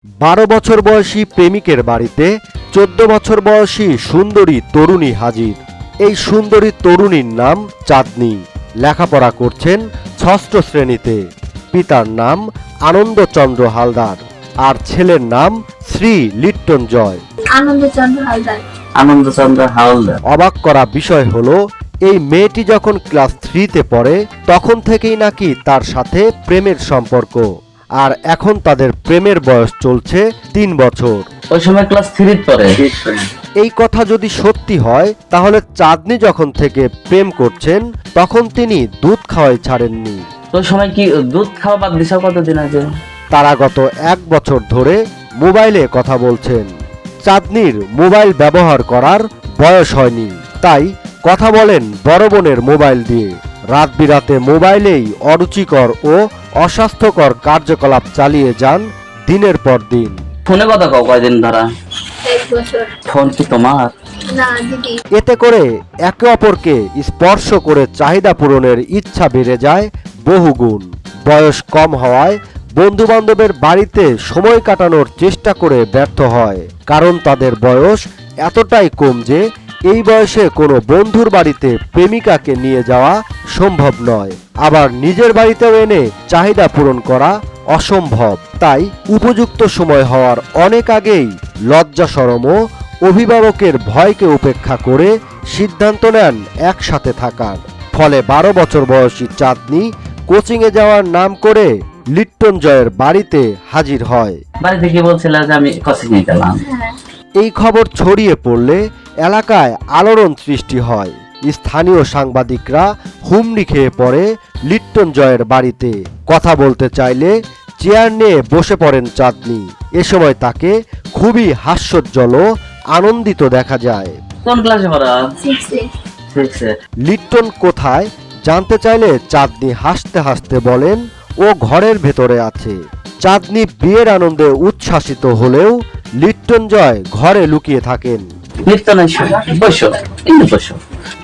12 বছর বয়সী প্রেমিকের বাড়িতে 14 বছর বয়সী সুন্দরী তরুণী হাজির। এই সুন্দরী তরুণীর নাম চাঁদনী। লেখাপড়া করছেন 6ষ্ঠ শ্রেণীতে। পিতার নাম আনন্দচন্দ্র হালদার আর ছেলের নাম শ্রী লিট্টন জয়। আনন্দচন্দ্র হালদার। অবাক করা বিষয় হলো, এই মেয়েটি যখন ক্লাস 3-তে পড়ে তখন থেকেই নাকি তার সাথে প্রেমের সম্পর্ক, আর এখন তাদের প্রেমের বয়স চলছে 3 বছর। ওই সময় ক্লাস 3 পড়ে। এই কথা যদি সত্যি হয় তাহলে চাঁদনী যখন থেকে প্রেম করছেন তখন তিনি দুধ খাওয়াই ছাড়েননি। ওই সময় কি দুধ খাওয়া বাদ দিছো কতদিন আগে? তারা গত 1 বছর ধরে মোবাইলে কথা বলছেন। চাঁদনীর মোবাইল ব্যবহার করার বয়স হয়নি, তাই কথা বলেন বড় বোনের মোবাইল দিয়ে। রাত বিরাতে মোবাইলেই অরুচিকর ও অস্বাস্থ্যকর কার্যকলাপ চালিয়ে যান দিনের পর দিন। ফোনে কথা কও কয়দিন ধরা? 1 বছর। ফোন কি তোমার? না দিদি। এতে করে একে অপরকে স্পর্শ করে চাহিদা পূরণের ইচ্ছা বেড়ে যায় বহুগুণ। বয়স কম হওয়ায় বন্ধু বান্ধবের বাড়িতে সময় কাটানোর চেষ্টা করে ব্যর্থ হয়, কারণ তাদের বয়স এতটাই কম যে এই বয়সে কোনো বন্ধুর বাড়িতে প্রেমিকাকে নিয়ে যাওয়া সম্ভব নয়। আবার নিজের বাড়িতেও এনে চাহিদা পূরণ করা অসম্ভব। তাই উপযুক্ত সময় হওয়ার অনেক আগেই লজ্জা শরম ও অভিভাবকের ভয়কে উপেক্ষা করে সিদ্ধান্ত নেন একসাথে থাকার। ফলে 12 বছর বয়সী চাঁদনী কোচিংয়ে যাওয়ার নাম করে লিট্টন জয়ের বাড়িতে হাজির হয়। বাড়িতে কি বলছিল যে আমি কোচিং এ গেলাম? এই খবর ছড়িয়ে পড়লে এলাকায় আলোড়ন সৃষ্টি হয়। স্থানীয় সাংবাদিকরা হুমড়ি খেয়ে পড়ে লিট্টন জয়ের বাড়িতে। কথা বলতে চাইলে চেয়ার নিয়ে বসে পড়েন চাঁদনী। এ সময় তাকে খুবই হাস্যোজ্জ্বল ও আনন্দিত দেখা যায়। কোন ক্লাসে পড়া? 6 এ। লিট্টন কোথায় জানতে চাইলে চাঁদনী হাসতে হাসতে বলেন ও ঘরের ভেতরে আছে। চাঁদনী বিয়ের আনন্দে উচ্ছ্বাসিত হলেও লিট্টন জয় ঘরে লুকিয়ে থাকেন। লিটন এসো, বসো, এখানে বসো।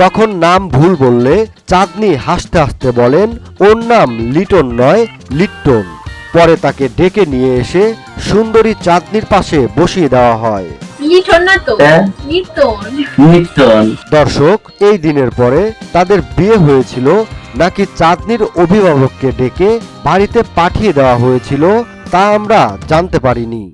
তখন নাম ভুল বললে চাঁদনী হাসতে হাসতে বলেন ওর নাম লিটন নয়, লিট্টন। পরে তাকে ডেকে নিয়ে এসে সুন্দরী চাঁদনীর পাশে বসিয়ে দেওয়া হয়। লিটন না তো, হ্যাঁ? লিটন। লিটন। দর্শক, এই দিনের পরে তাদের বিয়ে হয়েছিল নাকি চাঁদনীর অভিভাবককে ডেকে বাড়িতে পাঠিয়ে দেওয়া হয়েছিল তা আমরা জানতে পারিনি।